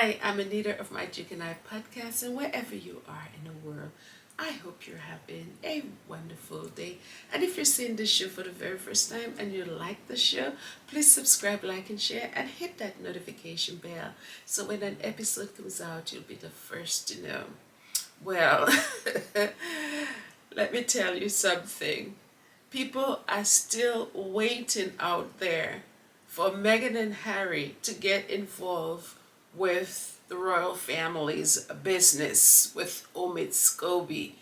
Hi, I'm Anita of My Jig and I podcast, and wherever you are in the world, I hope you're having a wonderful day. And if you're seeing this show for the very first time and you like the show, please subscribe, like, and share, and hit that notification bell so when an episode comes out, you'll be the first to know. Well, let me tell you something. People are still waiting out there for Meghan and Harry to get involved with the royal family's business with Omid Scobie.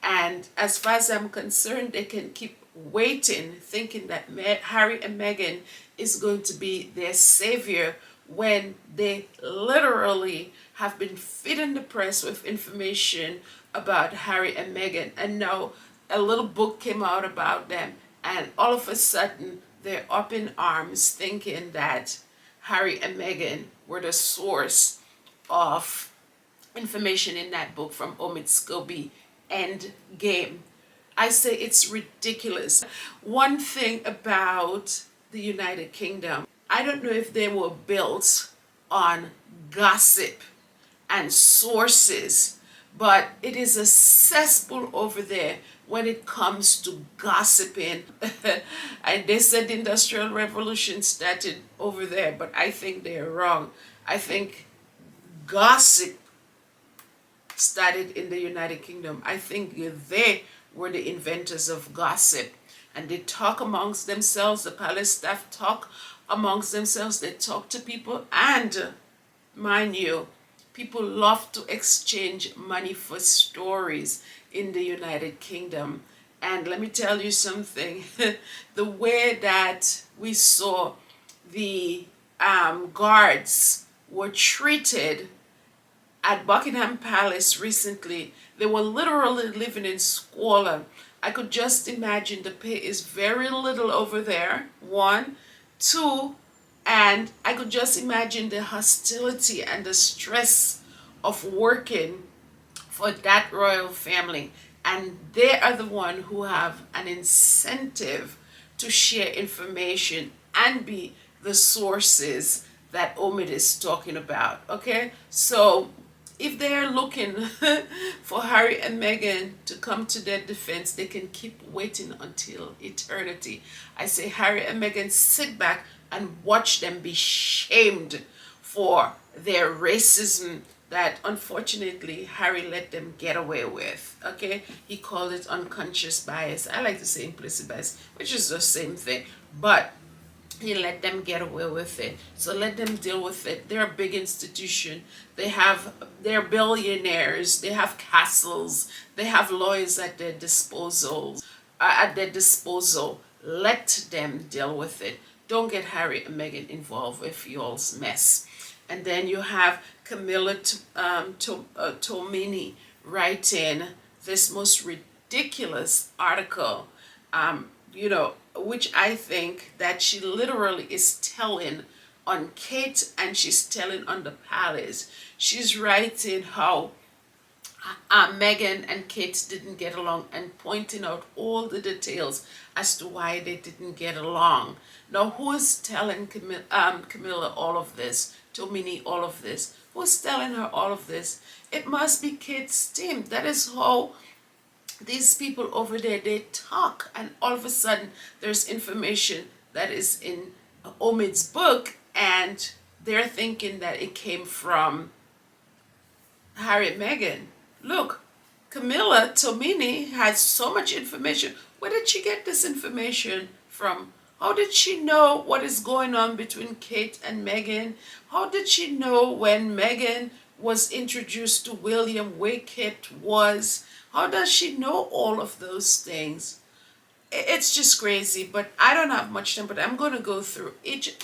And as far as I'm concerned, they can keep waiting, thinking that Harry and Meghan is going to be their savior when they literally have been feeding the press with information about Harry and Meghan. And now a little book came out about them, and all of a sudden they're up in arms thinking that Harry and Meghan were the source of information in that book from Omid Scobie. End game. I say it's ridiculous. One thing about the United Kingdom, I don't know if they were built on gossip and sources, but it is a cesspool over there when it comes to gossiping. And they said the Industrial Revolution started over there, but I think they're wrong. I think gossip started in the United Kingdom. I think they were the inventors of gossip. And they talk amongst themselves. The palace staff talk amongst themselves. They talk to people. And mind you, people love to exchange money for stories in the United Kingdom. And let me tell you something. The way that we saw the guards were treated at Buckingham Palace recently, they were literally living in squalor. I could just imagine the pay is very little over there, one. Two, and I could just imagine the hostility and the stress of working for that royal family. And they are the one who have an incentive to share information and be the sources that Omid is talking about. Okay, so if they're looking for Harry and Meghan to come to their defense, they can keep waiting until eternity. I say, Harry and Meghan, sit back and watch them be shamed for their racism that unfortunately Harry let them get away with. Okay, he called it unconscious bias. I like to say implicit bias, which is the same thing, but he let them get away with it. So let them deal with it. They're a big institution. They're billionaires. They have castles. They have lawyers at their disposal. Let them deal with it. Don't get Harry and Meghan involved with y'all's mess. And then you have Camilla Tomini writing this most ridiculous article, which I think that she literally is telling on Kate and she's telling on the palace. She's writing how Meghan and Kate didn't get along and pointing out all the details as to why they didn't get along. Now, who's telling Camilla all of this? Tomini all of this? Who's telling her all of this? It must be Kate's team. That is how these people over there, they talk, and all of a sudden there's information that is in Omid's book, and they're thinking that it came from Harry and Meghan. Look, Camilla Tomini has so much information. Where did she get this information from? How did she know what is going on between Kate and Meghan? How did she know when Meghan was introduced to William where Kate was? How does she know all of those things? It's just crazy, but I don't have much time, but I'm going to go through each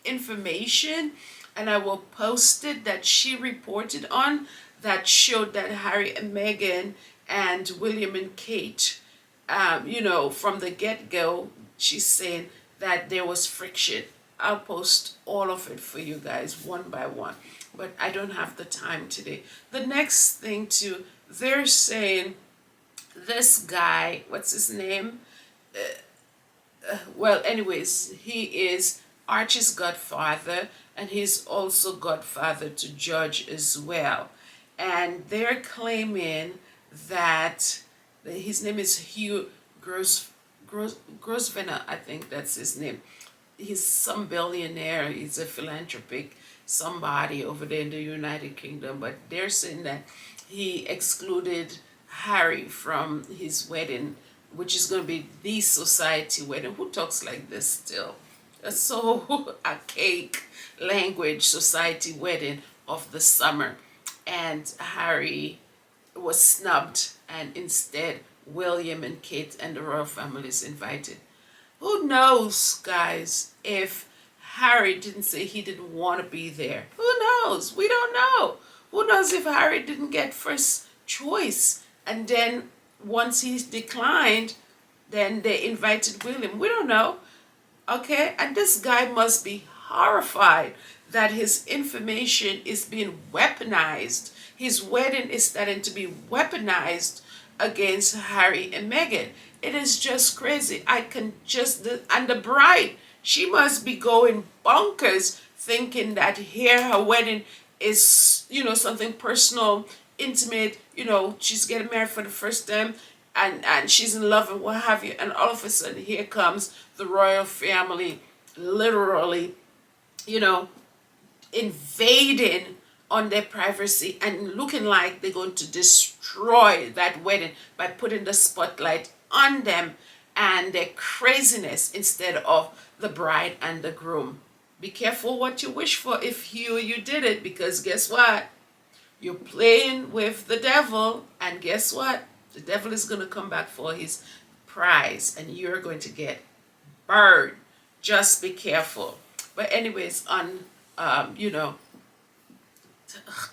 information and I will post it that she reported on that showed that Harry and Meghan and William and Kate, from the get-go, she's saying that there was friction. I'll post all of it for you guys one by one, but I don't have the time today. The next thing too, they're saying this guy, what's his name? Well, anyways, he is Archie's godfather, and he's also godfather to George as well. And they're claiming that his name is Hugh Grosvenor, I think that's his name. He's some billionaire. He's a philanthropic somebody over there in the United Kingdom, but they're saying that he excluded Harry from his wedding, which is going to be the society wedding. Who talks like this still? That's so archaic language, society wedding of the summer. And Harry was snubbed, and instead William and Kate and the royal family is invited. Who knows, guys, if Harry didn't say he didn't want to be there? Who knows? We don't know. Who knows if Harry didn't get first choice, and then once he declined, then they invited William? We don't know. Okay, and this guy must be horrified that his information is being weaponized. His wedding is starting to be weaponized against Harry and Meghan. It is just crazy. I can just, and the bride, she must be going bonkers thinking that here her wedding is, something personal, intimate, she's getting married for the first time, and she's in love and what have you, and all of a sudden here comes the royal family literally, invading on their privacy and looking like they're going to destroy that wedding by putting the spotlight on them and their craziness instead of the bride and the groom. Be careful what you wish for if you did it, because guess what? You're playing with the devil, and guess what? The devil is going to come back for his prize, and you're going to get burned. Just be careful. But anyways, on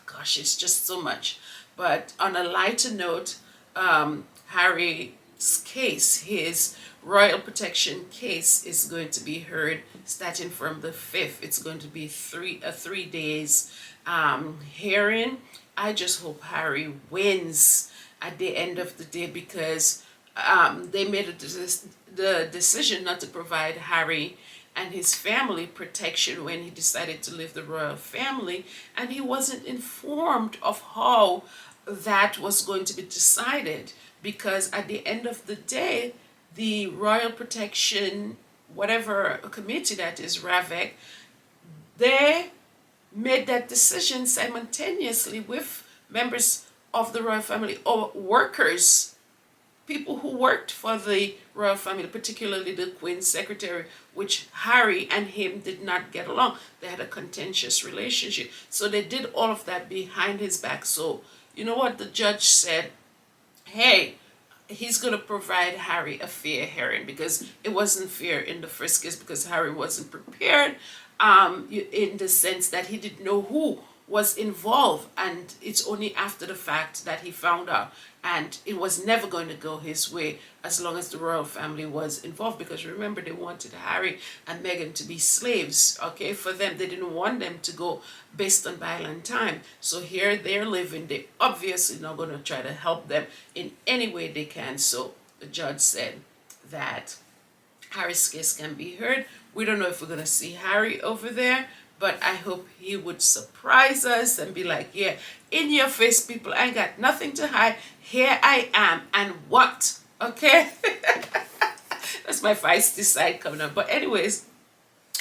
gosh, it's just so much. But on a lighter note, Harry's case, his royal protection case, is going to be heard starting from the 5th. It's going to be 3 days hearing. I just hope Harry wins at the end of the day, because they made the decision not to provide Harry and his family protection when he decided to leave the royal family, and he wasn't informed of how that was going to be decided, because at the end of the day, the royal protection, whatever committee that is, RAVEC, they made that decision simultaneously with members of the royal family or workers, people who worked for the royal family, particularly the Queen's secretary, which Harry and him did not get along. They had a contentious relationship. So they did all of that behind his back. So you know what the judge said? Hey, he's going to provide Harry a fair hearing, because it wasn't fair in the first case, because Harry wasn't prepared in the sense that he didn't know who was involved, and it's only after the fact that he found out, and it was never going to go his way as long as the royal family was involved, because remember, they wanted Harry and Meghan to be slaves. Okay, for them, they didn't want them to go based on violent time. So here they're living, they obviously not going to try to help them in any way they can. So the judge said that Harry's case can be heard. We don't know if we're going to see Harry over there, but I hope he would surprise us and be like, yeah, in your face, people, I ain't got nothing to hide. Here I am. And what? Okay? That's my feisty side coming up. But anyways,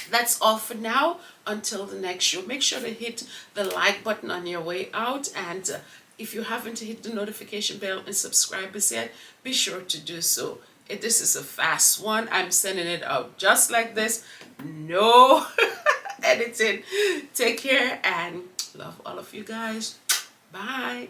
that's all for now. Until the next show, make sure to hit the like button on your way out. And if you haven't hit the notification bell and subscribe as yet, be sure to do so. This is a fast one. I'm sending it out just like this. No editing. Take care and love all of you guys. Bye.